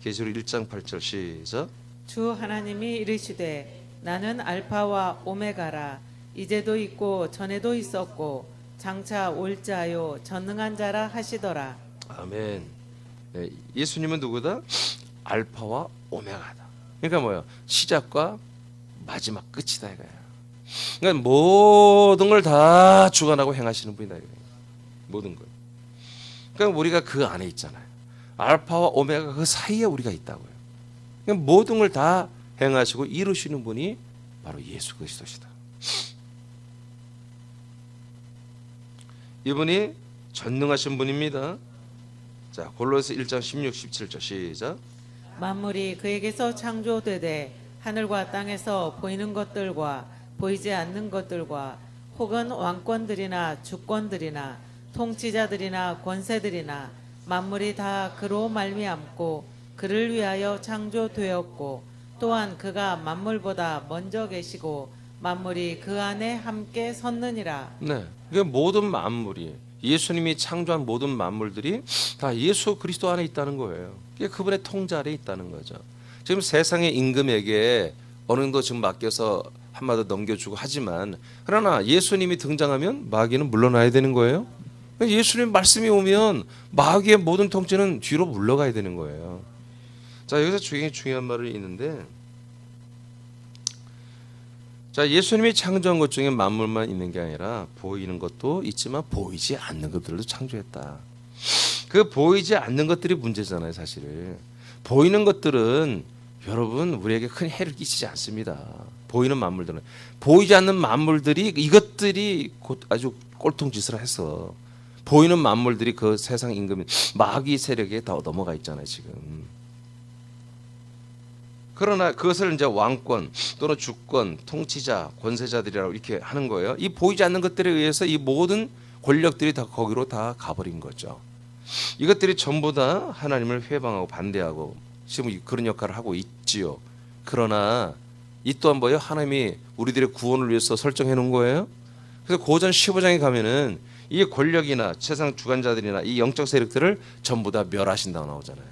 계시록 1장 8절 시작. 주 하나님이 이르시되 나는 알파와 오메가라. 이제도 있고 전에도 있었고 장차 올 자요 전능한 자라 하시더라. 아멘. 네, 예수님은 누구다? 알파와 오메가다. 그러니까 뭐야? 시작과 마지막 끝이다 이거야. 그러니까 모든 걸 다 주관하고 행하시는 분이다 이거야. 모든 걸. 그러니까 우리가 그 안에 있잖아요. 알파와 오메가 그 사이에 우리가 있다고요. 그러니까 모든 걸 다 행하시고 이루시는 분이 바로 예수 그리스도시다. 이분이 전능하신 분입니다. 자, 골로새 1장 16, 17절 시작. 만물이 그에게서 창조되되 하늘과 땅에서 보이는 것들과 보이지 않는 것들과 혹은 왕권들이나 주권들이나 통치자들이나 권세들이나 만물이 다 그로 말미암고 그를 위하여 창조되었고 또한 그가 만물보다 먼저 계시고 만물이 그 안에 함께 섰느니라. 네, 그 모든 만물이 예수님이 창조한 모든 만물들이 다 예수 그리스도 안에 있다는 거예요. 그분의 통제 아래 있다는 거죠. 지금 세상의 임금에게 어느 정도 지금 맡겨서 한마디 넘겨주고 하지만 그러나 예수님이 등장하면 마귀는 물러나야 되는 거예요. 예수님 말씀이 오면 마귀의 모든 통치는 뒤로 물러가야 되는 거예요. 자, 여기서 굉장히 중요한 말이 있는데, 자, 예수님이 창조한 것 중에 만물만 있는 게 아니라 보이는 것도 있지만 보이지 않는 것들도 창조했다. 그 보이지 않는 것들이 문제잖아요, 사실. 보이는 것들은 여러분 우리에게 큰 해를 끼치지 않습니다. 보이는 만물들은. 보이지 않는 만물들이 이것들이 곧 아주 꼴통짓을 해서 보이는 만물들이 그 세상 임금 마귀 세력에 다 넘어가 있잖아요, 지금. 그러나 그것을 이제 왕권 또는 주권, 통치자, 권세자들이라고 이렇게 하는 거예요. 이 보이지 않는 것들에 의해서 이 모든 권력들이 다 거기로 다 가버린 거죠. 이것들이 전부 다 하나님을 회방하고 반대하고 지금 그런 역할을 하고 있지요. 그러나 이 또한 뭐예요? 하나님이 우리들의 구원을 위해서 설정해 놓은 거예요. 그래서 고전 15장에 가면은 이 권력이나 세상 주관자들이나 이 영적 세력들을 전부 다 멸하신다고 나오잖아요.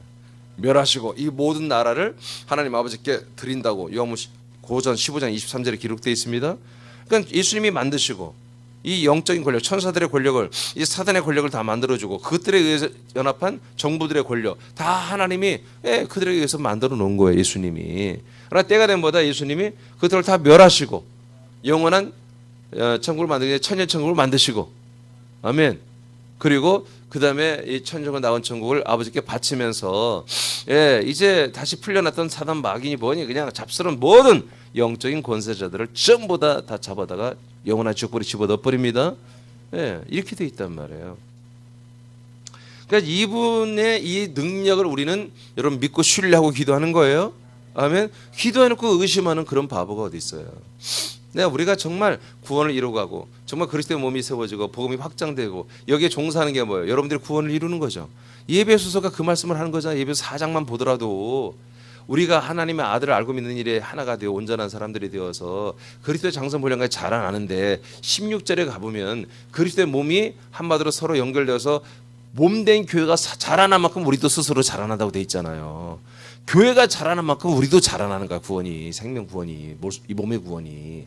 멸하시고 이 모든 나라를 하나님 아버지께 드린다고 요한복음 고전 15장 23절에 기록되어 있습니다. 그러니까 예수님이 만드시고 이 영적인 권력, 천사들의 권력을, 이 사단의 권력을 다 만들어주고 그것들에 의해서 연합한 정부들의 권력 다 하나님이 그들에 의해서 만들어 놓은 거예요. 예수님이. 그러나 때가 된 보다 예수님이 그들을 다 멸하시고 영원한 천국을 만들기 천년 천국을 만드시고, 아멘. 그리고 그 다음에 이 천정을 나온 천국을 아버지께 바치면서 이제 다시 풀려났던 사단 마귀니 뭐니 그냥 잡스러운 모든 영적인 권세자들을 전부 다 잡아다가 영원한 지옥불에 집어넣어 버립니다. 이렇게 돼 있단 말이에요. 그러니까 이분의 이 능력을 우리는 여러분 믿고 신뢰하고 기도하는 거예요. 아멘. 기도해놓고 의심하는 그런 바보가 어디 있어요. 우리가 정말 구원을 이루고 정말 그리스도의 몸이 세워지고 복음이 확장되고 여기에 종사하는 게 뭐예요? 여러분들이 구원을 이루는 거죠. 예배소서가 그 말씀을 하는 거잖아요. 예배소 4장만 보더라도 우리가 하나님의 아들을 알고 믿는 일에 하나가 되어 온전한 사람들이 되어서 그리스도의 장성 분량까지 자라나는데 16절에 가보면 그리스도의 몸이 한마디로 서로 연결되어서 몸된 교회가 자라난 만큼 우리도 스스로 자라난다고 돼 있잖아요. 교회가 자라는 만큼 우리도 자라나는 거야. 구원이, 생명 구원이, 이 몸의 구원이.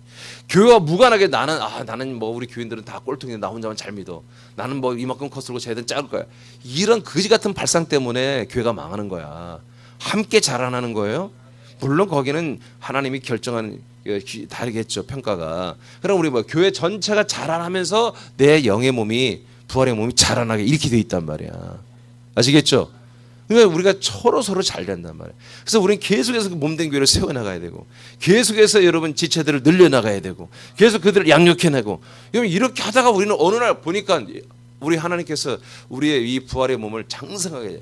교회와 무관하게 나는 뭐 우리 교인들은 다 꼴통인데 나 혼자만 잘 믿어. 나는 뭐 이만큼 컸을고 쟤들은 작을 거야. 이런 거지 같은 발상 때문에 교회가 망하는 거야. 함께 자라나는 거예요. 물론 거기는 하나님이 결정한 다르겠죠, 평가가. 그럼 우리 뭐 교회 전체가 자라나면서 내 영의 몸이, 부활의 몸이 자라나게 이렇게 돼 있단 말이야. 아시겠죠? 그러니까 우리가 서로 잘 된단 말이에요. 그래서 우리는 계속해서 그 몸된 교회를 세워나가야 되고, 계속해서 여러분 지체들을 늘려나가야 되고, 계속 그들을 양육해내고. 이렇게 하다가 우리는 어느 날 보니까 우리 하나님께서 우리의 이 부활의 몸을 장성하게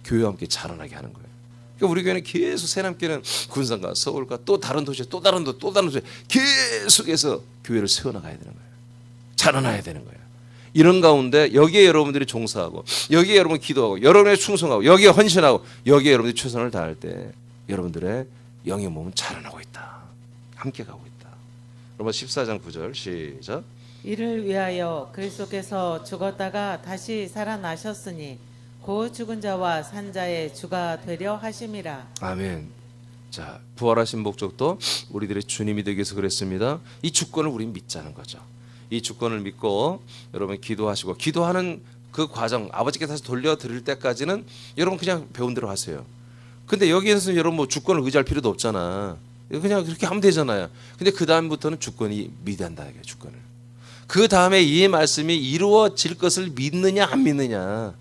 교회와 함께 자라나게 하는 거예요. 그러니까 우리 교회는 계속 새남교는 군산과 서울과 또 다른 도시에 또 다른 도시에 계속해서 교회를 세워나가야 되는 거예요. 자라나야 되는 거예요. 이런 가운데 여기에 여러분들이 종사하고 여기에 여러분 기도하고 여러분의 충성하고 여기에 헌신하고 여기에 여러분들이 최선을 다할 때 여러분들의 영의 몸은 자라나고 있다. 함께 가고 있다. 로마 14장 9절 시작. 이를 위하여 그리스도께서 죽었다가 다시 살아나셨으니 곧 죽은 자와 산 자의 주가 되려 하심이라. 아멘. 자, 부활하신 목적도 우리들의 주님이 되기 위해서 그랬습니다. 이 주권을 우리는 믿자는 거죠. 이 주권을 믿고 여러분 기도하시고, 기도하는 그 과정 아버지께 다시 돌려드릴 때까지는 여러분 그냥 배운 대로 하세요. 근데 여기에서 여러분 뭐 주권을 의지할 필요도 없잖아. 그냥 그렇게 하면 되잖아요. 근데 그 다음부터는 주권이 믿는다. 주권을. 그 다음에 이 말씀이 이루어질 것을 믿느냐 안 믿느냐.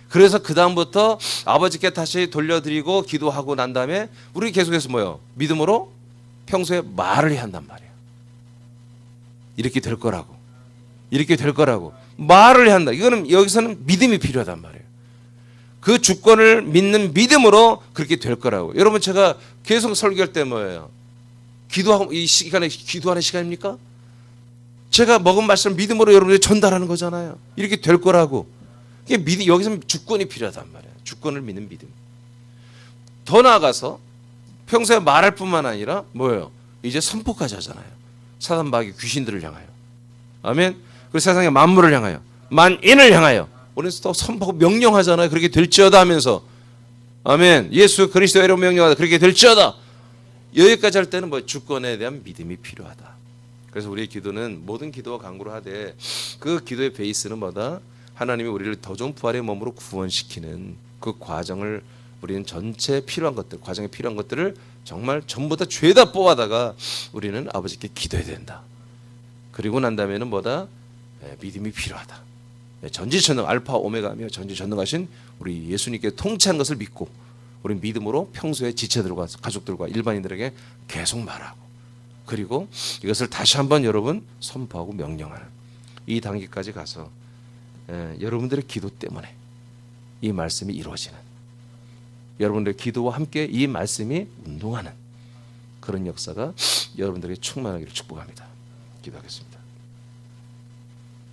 그래서 그 다음부터 아버지께 다시 돌려드리고 기도하고 난 다음에 우리 계속해서 뭐요? 믿음으로 평소에 말을 해야 한단 말이에요. 이렇게 될 거라고. 이렇게 될 거라고. 말을 해야 한다. 이거는 여기서는 믿음이 필요하단 말이에요. 그 주권을 믿는 믿음으로 그렇게 될 거라고. 여러분 제가 계속 설교할 때 뭐예요? 기도하고 이 시간에 기도하는 시간입니까? 제가 먹은 말씀 믿음으로 여러분들이 전달하는 거잖아요. 이렇게 될 거라고. 여기서는 주권이 필요하단 말이에요. 주권을 믿는 믿음. 더 나아가서 평소에 말할 뿐만 아니라 뭐예요? 이제 선포까지 하잖아요. 사단 마귀 귀신들을 향하여. 아멘. 그리고 세상의 만물을 향하여, 만인을 향하여 우리는 또 선포하고 명령하잖아요. 그렇게 될지어다 하면서. 아멘. 예수 그리스도의 이름으로 명령하다. 그렇게 될지어다. 여기까지 할 때는 뭐 주권에 대한 믿음이 필요하다. 그래서 우리의 기도는 모든 기도와 간구를 하되 그 기도의 베이스는 뭐다? 하나님이 우리를 더 좋은 부활의 몸으로 구원시키는 그 과정을 우리는 전체 필요한 것들, 과정에 필요한 것들을 정말 전부 다 죄다 뽑아다가 우리는 아버지께 기도해야 된다. 그리고 난 다음에는 뭐다? 믿음이 필요하다. 전지전능 알파 오메가며 전지전능하신 우리 예수님께 통치한 것을 믿고 우리 믿음으로 평소에 지체들과 가족들과 일반인들에게 계속 말하고, 그리고 이것을 다시 한번 여러분 선포하고 명령하는 이 단계까지 가서 여러분들의 기도 때문에 이 말씀이 이루어지는, 여러분들의 기도와 함께 이 말씀이 운동하는 그런 역사가 여러분들에게 충만하기를 축복합니다. 기도하겠습니다.